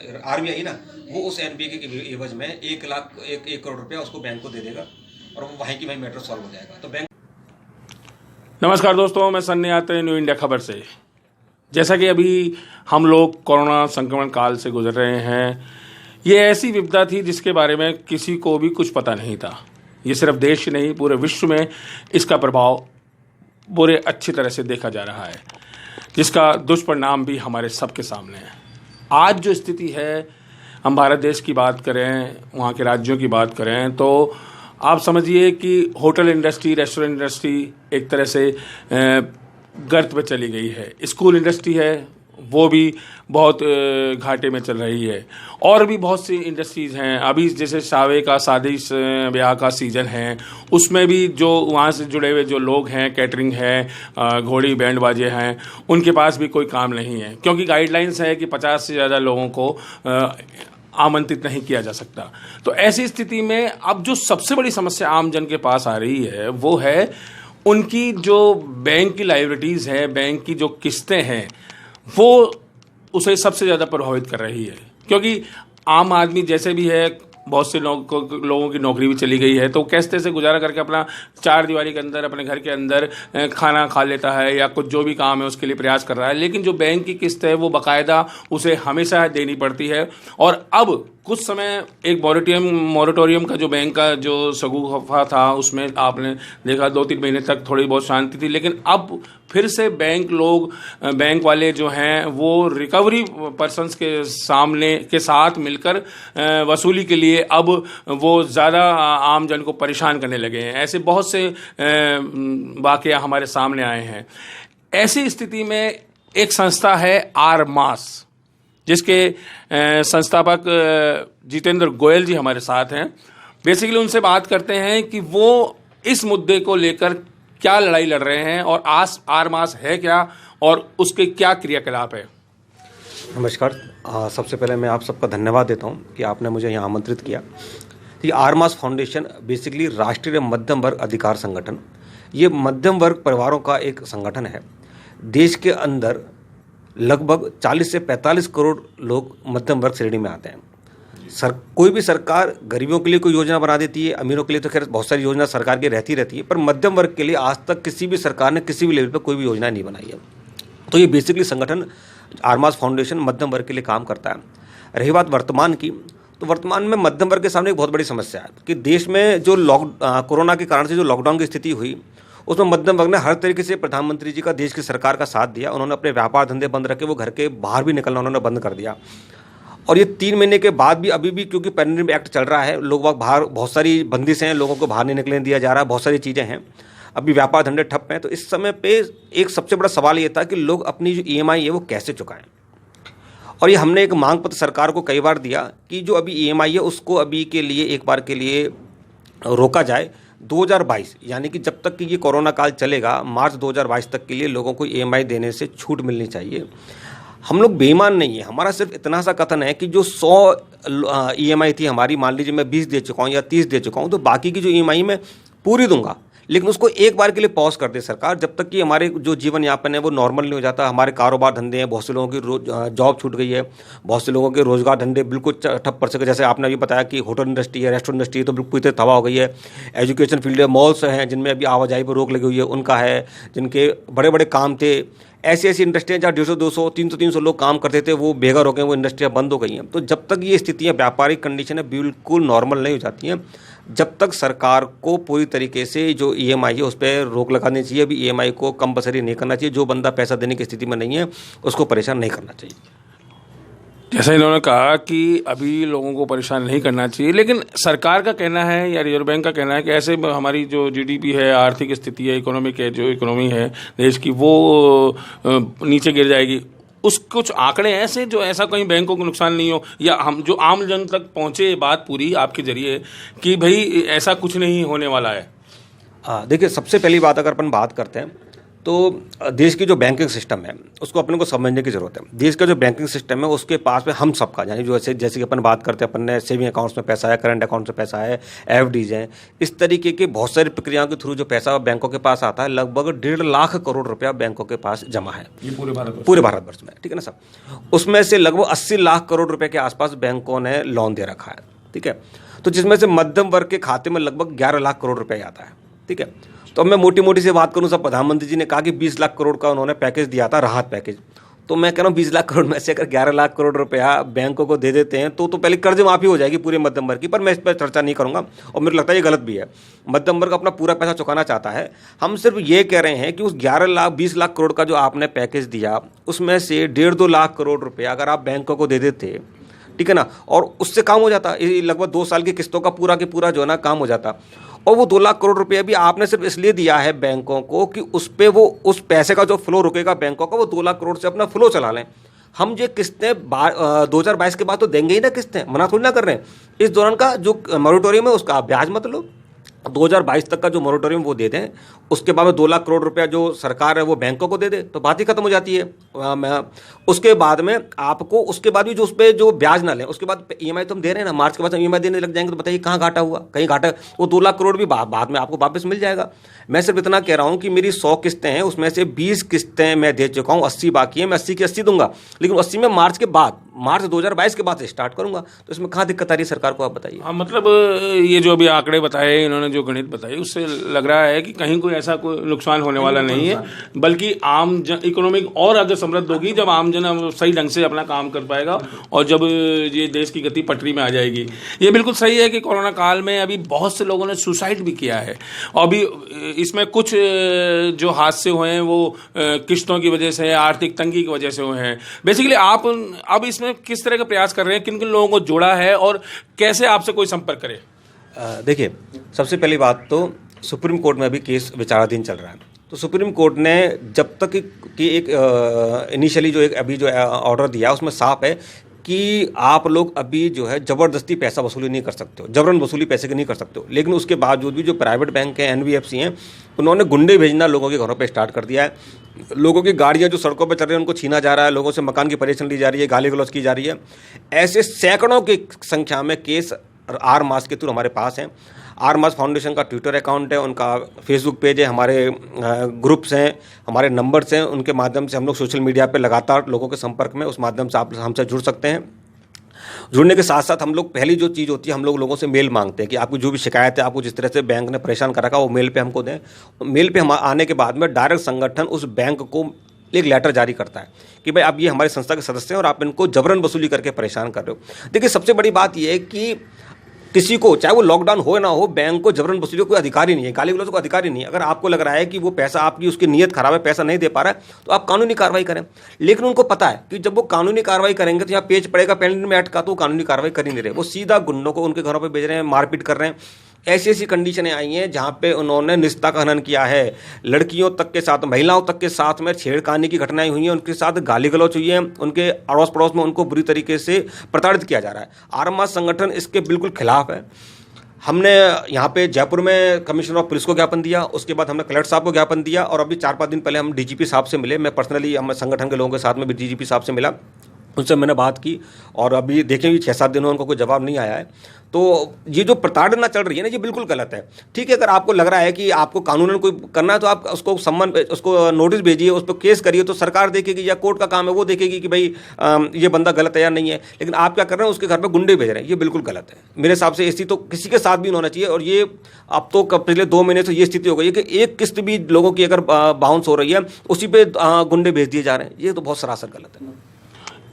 RBI ना, वो उस एनपीए के एवज में 1 करोड़ रुपया उसको बैंक को दे देगा और वो वहीं की वहीं मैटर सॉल्व हो जाएगा। तो बैंक। नमस्कार दोस्तों, मैं सन्नी आते न्यू इंडिया खबर से। जैसा कि अभी हम लोग कोरोना संक्रमण काल से गुजर रहे हैं, ये ऐसी विपदा थी जिसके बारे में किसी को भी कुछ पता नहीं था। ये सिर्फ देश ही नहीं, पूरे विश्व में इसका प्रभाव बुरे अच्छी तरह से देखा जा रहा है, जिसका दुष्परिणाम भी हमारे सबके सामने है। आज जो स्थिति है, हम भारत देश की बात करें, वहाँ के राज्यों की बात करें, तो आप समझिए कि होटल इंडस्ट्री, रेस्टोरेंट इंडस्ट्री एक तरह से गर्त में चली गई है। स्कूल इंडस्ट्री है, वो भी बहुत घाटे में चल रही है। और भी बहुत सी इंडस्ट्रीज़ हैं। अभी जैसे शादी ब्याह का सीज़न है, उसमें भी जो वहाँ से जुड़े हुए जो लोग हैं, कैटरिंग है, घोड़ी बैंड बाजे हैं, उनके पास भी कोई काम नहीं है, क्योंकि गाइडलाइंस है कि 50 से ज़्यादा लोगों को आमंत्रित नहीं किया जा सकता। तो ऐसी स्थिति में अब जो सबसे बड़ी समस्या आम जन के पास आ रही है, वो है उनकी जो बैंक की लायबिलिटीज़ है, बैंक की जो किस्तें हैं, वो उसे सबसे ज़्यादा प्रभावित कर रही है। क्योंकि आम आदमी जैसे भी है, बहुत से लोगों की नौकरी भी चली गई है, तो किस्ते से गुजारा करके अपना चार दीवारी के अंदर, अपने घर के अंदर खाना खा लेता है या कुछ जो भी काम है उसके लिए प्रयास कर रहा है। लेकिन जो बैंक की किस्त है, वो बाकायदा उसे हमेशा देनी पड़ती है। और अब कुछ समय एक मॉरेटोरियम का जो बैंक का जो शगुफा था, उसमें आपने देखा 2-3 महीने तक थोड़ी बहुत शांति थी। लेकिन अब फिर से बैंक वाले जो हैं, वो रिकवरी पर्सन्स के साथ मिलकर वसूली के लिए अब वो ज़्यादा आम जन को परेशान करने लगे हैं। ऐसे बहुत से वाक़या हमारे सामने आए हैं। ऐसी स्थिति में एक संस्था है आरमास, जिसके संस्थापक जितेंद्र गोयल जी हमारे साथ हैं। बेसिकली उनसे बात करते हैं कि वो इस मुद्दे को लेकर क्या लड़ाई लड़ रहे हैं और आरमास है क्या और उसके क्या क्रियाकलाप है। नमस्कार। सबसे पहले मैं आप सबका धन्यवाद देता हूं कि आपने मुझे यहाँ आमंत्रित किया। ये आरमास फाउंडेशन बेसिकली राष्ट्रीय मध्यम वर्ग अधिकार संगठन, ये मध्यम वर्ग परिवारों का एक संगठन है। देश के अंदर लगभग 40 से 45 करोड़ लोग मध्यम वर्ग श्रेणी में आते हैं। कोई भी सरकार गरीबों के लिए कोई योजना बना देती है, अमीरों के लिए तो खैर बहुत सारी योजना सरकार की रहती रहती है, पर मध्यम वर्ग के लिए आज तक किसी भी सरकार ने किसी भी लेवल पर कोई भी योजना नहीं बनाई है। तो ये बेसिकली संगठन आरमास फाउंडेशन मध्यम वर्ग के लिए काम करता है। रही बात वर्तमान की, तो वर्तमान में मध्यम वर्ग के सामने एक बहुत बड़ी समस्या है कि देश में जो कोरोना के कारण से जो लॉकडाउन की स्थिति हुई, उसमें मध्यम वर्ग ने हर तरीके से प्रधानमंत्री जी का, देश की सरकार का साथ दिया। उन्होंने अपने व्यापार धंधे बंद रखे, वो घर के बाहर भी निकलना उन्होंने बंद कर दिया। और ये 3 महीने के बाद भी अभी भी क्योंकि पैंडेमिक एक्ट चल रहा है, लोग बाहर, बहुत सारी बंदिशें हैं, लोगों को बाहर नहीं निकलने दिया जा रहा है, बहुत सारी चीज़ें हैं, अभी व्यापार धंधे ठप हैं। तो इस समय पे एक सबसे बड़ा सवाल ये था कि लोग अपनी जो EMI है वो कैसे चुकाएं। और ये हमने एक मांग पत्र सरकार को कई बार दिया कि जो अभी EMI है उसको अभी के लिए एक बार के लिए रोका जाए। 2022 यानी कि जब तक कि ये कोरोना काल चलेगा, मार्च 2022 तक के लिए लोगों को EMI देने से छूट मिलनी चाहिए। हम लोग बेईमान नहीं है, हमारा सिर्फ इतना सा कथन है कि जो 100 EMI थी हमारी, मान लीजिए मैं 20 दे चुका हूँ या 30 दे चुका हूँ, तो बाकी की जो EMI मैं पूरी दूंगा, लेकिन उसको एक बार के लिए पॉज कर दे सरकार, जब तक कि हमारे जो जीवन यापन है वो नॉर्मल नहीं हो जाता। हमारे कारोबार धंधे हैं, बहुत से लोगों की जॉब छूट गई है, बहुत से लोगों के रोजगार धंधे बिल्कुल ठप पड़ सके। जैसे आपने अभी बताया कि होटल इंडस्ट्री है, रेस्टोरेंट इंडस्ट्री है, तो बिल्कुल इतनी तबाह हो गई है। एजुकेशन फील्ड है, मॉल्स हैं जिनमें अभी आवाजाही पर रोक लगी हुई है, उनका है, जिनके बड़े बड़े काम थे, ऐसी इंडस्ट्रियाँ जहाँ 150, 200, 300 लोग काम करते थे, वो बेघर हो गए, वो इंडस्ट्रियाँ बंद हो गई हैं। तो जब तक ये स्थितियाँ, व्यापारिक कंडीशन है, बिल्कुल नॉर्मल नहीं हो जाती हैं, जब तक सरकार को पूरी तरीके से जो EMI है उस पर रोक लगानी चाहिए। अभी EMI को कंपल्सरी नहीं करना चाहिए। जो बंदा पैसा देने की स्थिति में नहीं है उसको परेशान नहीं करना चाहिए। जैसा इन्होंने कहा कि अभी लोगों को परेशान नहीं करना चाहिए, लेकिन सरकार का कहना है या रिजर्व बैंक का कहना है कि ऐसे हमारी जो GDP है, आर्थिक स्थिति है, इकोनॉमी है देश की, वो नीचे गिर जाएगी। कुछ आंकड़े ऐसे जो ऐसा कहीं बैंकों को नुकसान नहीं हो, या हम जो आम जन तक पहुंचे बात पूरी आपके जरिए कि भाई ऐसा कुछ नहीं होने वाला है। देखिए, सबसे पहली बात अगर अपन बात करते हैं तो देश की जो बैंकिंग सिस्टम है उसको अपने को समझने की ज़रूरत है। देश का जो बैंकिंग सिस्टम है उसके पास में हम सबका, यानी जो जैसे कि अपन बात करते हैं, अपन ने सेविंग अकाउंट्स में पैसा है, करंट अकाउंट में पैसा है, एफडीज हैं, इस तरीके के बहुत सारी प्रक्रियाओं के थ्रू जो पैसा बैंकों के पास आता है, लगभग 1.5 लाख करोड़ रुपया बैंकों के पास जमा है ये पूरे भारतवर्ष में, ठीक है ना साहब। उसमें से लगभग 80 लाख करोड़ रुपए के आसपास बैंकों ने लोन दे रखा है, ठीक है। तो जिसमें से मध्यम वर्ग के खाते में लगभग 11 लाख करोड़ रुपए आता है, ठीक है। तो अब मैं मोटी मोटी से बात करूं, सब प्रधानमंत्री जी ने कहा कि 20 लाख करोड़ का उन्होंने पैकेज दिया था, राहत पैकेज। तो मैं कह रहा हूँ 20 लाख करोड़ में से अगर 11 लाख करोड़ रुपया बैंकों को दे देते हैं तो पहले कर्ज माफी हो जाएगी पूरे मध्यम वर्ग की, पर मैं इस पर चर्चा नहीं करूंगा और मुझे लगता है ये गलत भी है। मध्यम वर्ग अपना पूरा पैसा चुकाना चाहता है। हम सिर्फ ये कह रहे हैं कि उस 20 लाख करोड़ का जो आपने पैकेज दिया उसमें से 1.5-2 लाख करोड़ रुपया अगर आप बैंकों को दे देते, ठीक है ना, और उससे काम हो जाता, लगभग 2 साल की किस्तों का पूरा जो है ना काम हो जाता। और वो 2 लाख करोड़ रुपए भी आपने सिर्फ इसलिए दिया है बैंकों को कि उस पे वो उस पैसे का जो फ्लो रुकेगा बैंकों का, वो 2 लाख करोड़ से अपना फ्लो चला लें। हम ये किस्तें 2022 के बाद तो देंगे ही ना, किस्तें मना थोड़ी ना कर रहे हैं। इस दौरान का जो मोरेटोरियम है उसका ब्याज मत लो, 2022 तक का जो मोरेटोरियम वो दे दें, उसके बाद में 2 लाख करोड़ रुपया जो सरकार है वो बैंकों को दे दे, तो बात ही खत्म हो जाती है। उसके बाद में आपको उसके बाद भी जो उस पर जो ब्याज ना लें, उसके बाद ईएमआई तो हम दे रहे हैं ना, मार्च के बाद ईएमआई देने लग जाएंगे, तो बताइए कहाँ घाटा हुआ, कहीं घाटा। वो 2 लाख करोड़ भी बाद में आपको वापस मिल जाएगा। मैं सिर्फ इतना कह रहा हूँ कि मेरी 100 किस्तें हैं, उसमें से 20 किस्तें मैं दे चुका हूँ, 80 बाकी है, मैं 80 की 80 दूंगा, लेकिन 80 में मार्च 2022 के बाद से स्टार्ट करूंगा। तो इसमें कहाँ दिक्कत आ रही है सरकार को, आप बताइए। हाँ, मतलब ये जो अभी आंकड़े बताए इन्होंने, जो गणित बताई, उससे लग रहा है कि कहीं कोई ऐसा कोई नुकसान होने वाला नहीं है, बल्कि आम जन इकोनॉमिक और आगे समृद्ध होगी जब आम जन सही ढंग से अपना काम कर पाएगा और जब ये देश की गति पटरी में आ जाएगी। ये बिल्कुल सही है कि कोरोना काल में अभी बहुत से लोगों ने सुसाइड भी किया है, और अभी इसमें कुछ जो हादसे हुए हैं वो किस्तों की वजह से, आर्थिक तंगी की वजह से हुए हैं। बेसिकली आप अब इसमें किस तरह का प्रयास कर रहे हैं, किन किन लोगों को जोड़ा है और कैसे आपसे कोई संपर्क करे? देखिए, सबसे पहली बात तो सुप्रीम कोर्ट में अभी केस विचाराधीन चल रहा है। तो सुप्रीम कोर्ट ने जब तक कि एक इनिशियली जो एक अभी जो ऑर्डर दिया उसमें साफ है कि आप लोग अभी जो है ज़बरदस्ती पैसा वसूली नहीं कर सकते हो, जबरन वसूली पैसे की नहीं कर सकते हो। लेकिन उसके बावजूद भी जो प्राइवेट बैंक हैं, एनबीएफसी हैं, उन्होंने गुंडे भेजना लोगों के घरों पे स्टार्ट कर दिया है। लोगों की गाड़ियां जो सड़कों पे चल रही हैं उनको छीना जा रहा है, लोगों से मकान की परेशानी ली जा रही है, गाली गलौज की जा रही है। ऐसे सैकड़ों की संख्या में केस आर मास के थ्रू हमारे पास हैं। आर मास फाउंडेशन का ट्विटर अकाउंट है, उनका फेसबुक पेज है, हमारे ग्रुप्स हैं, हमारे नंबर्स हैं, उनके माध्यम से हम लोग सोशल मीडिया पे लगातार लोगों के संपर्क में, उस माध्यम से आप हमसे जुड़ सकते हैं। जुड़ने के साथ साथ हम लोग पहली जो चीज़ होती है, हम लोग लोगों से मेल मांगते हैं कि आपकी जो भी शिकायत है, आपको जिस तरह से बैंक ने परेशान कर रखा वो मेल पे हमको दें। मेल पे हम आने के बाद में डायरेक्ट संगठन उस बैंक को एक लेटर जारी करता है कि भाई आप ये हमारी संस्था के सदस्य हैं और आप इनको जबरन वसूली करके परेशान कर रहे हो। देखिए, सबसे बड़ी बात यह है कि किसी को, चाहे वो लॉकडाउन हो ना हो, बैंक को जबरन वसूली का कोई अधिकार ही नहीं है, गाली गलौज का अधिकार ही नहीं है। अगर आपको लग रहा है कि वो पैसा आपकी उसकी नीयत खराब है, पैसा नहीं दे पा रहा है, तो आप कानूनी कार्रवाई करें। लेकिन उनको पता है कि जब वो कानूनी कार्रवाई करेंगे तो यहाँ पेज पड़ेगा पेंडेंट में एक्ट का, तो वो कानूनी कार्रवाई कर ही नहीं रहे, वो सीधा गुंडों को उनके घरों पर भेज रहे हैं, मारपीट कर रहे हैं। ऐसी ऐसी कंडीशनें आई हैं जहाँ पे उन्होंने निस्ता का हनन किया है, लड़कियों तक के साथ, महिलाओं तक के साथ में छेड़खानी की घटनाएं हुई हैं, उनके साथ गाली गलौज हुई है, उनके अड़ोस पड़ोस में उनको बुरी तरीके से प्रताड़ित किया जा रहा है। आर संगठन इसके बिल्कुल खिलाफ है। हमने यहाँ पे जयपुर में कमिश्नर ऑफ पुलिस को ज्ञापन दिया, उसके बाद हमने कलेक्टर साहब को ज्ञापन दिया, और अभी 4-5 दिन पहले हम डीजीपी साहब से मिले। मैं पर्सनली हम संगठन के लोगों के साथ में भी डीजीपी साहब से मिला, उनसे मैंने बात की, और अभी देखेंगे 6-7 दिनों उनको कोई जवाब नहीं आया है। तो ये जो प्रताड़ना चल रही है ना, ये बिल्कुल गलत है। ठीक है, अगर आपको लग रहा है कि आपको कानूनन कोई करना है तो आप उसको नोटिस भेजिए, उस पर केस करिए, तो सरकार देखेगी या कोर्ट का काम है वो देखेगी कि भाई ये बंदा गलत है या नहीं है। लेकिन आप क्या कर रहे हैं, उसके घर पे गुंडे भेज रहे हैं, ये बिल्कुल गलत है। मेरे हिसाब से ऐसी तो किसी के साथ भी नहीं होना चाहिए। और ये अब तो पिछले 2 महीने से ये स्थिति हो गई है कि एक किस्त भी लोगों की अगर बाउंस हो रही है, उसी पे गुंडे भेज दिए जा रहे हैं। ये तो बहुत सरासर गलत है।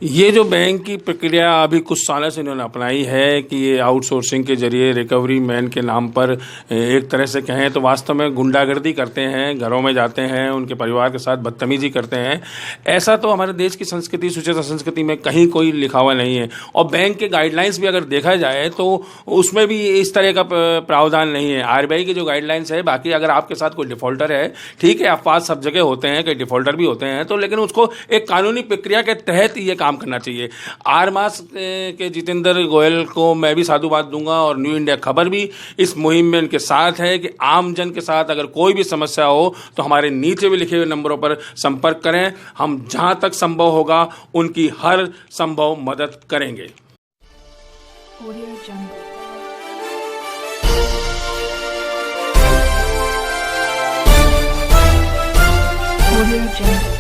ये जो बैंक की प्रक्रिया अभी कुछ सालों से इन्होंने अपनाई है कि ये आउटसोर्सिंग के जरिए रिकवरी मैन के नाम पर एक तरह से कहें तो वास्तव में गुंडागर्दी करते हैं, घरों में जाते हैं, उनके परिवार के साथ बदतमीजी करते हैं। ऐसा तो हमारे देश की संस्कृति, सुचेता संस्कृति में कहीं कोई लिखा हुआ नहीं है। और बैंक के गाइडलाइंस भी अगर देखा जाए तो उसमें भी इस तरह का प्रावधान नहीं है। आरबीआई की जो गाइडलाइंस है, बाकी अगर आपके साथ कोई डिफॉल्टर है, ठीक है, अफवाह सब जगह होते हैं, कई डिफॉल्टर भी होते हैं, तो लेकिन उसको एक कानूनी प्रक्रिया के तहत ये काम काम करना चाहिए। आरमास के जितेंद्र गोयल को मैं भी साधुवाद दूंगा और न्यू इंडिया खबर भी इस मुहिम में उनके साथ है कि आम जन के साथ अगर कोई भी समस्या हो तो हमारे नीचे भी लिखे हुए नंबरों पर संपर्क करें। हम जहां तक संभव होगा उनकी हर संभव मदद करेंगे। Audio Jungle. Audio Jungle.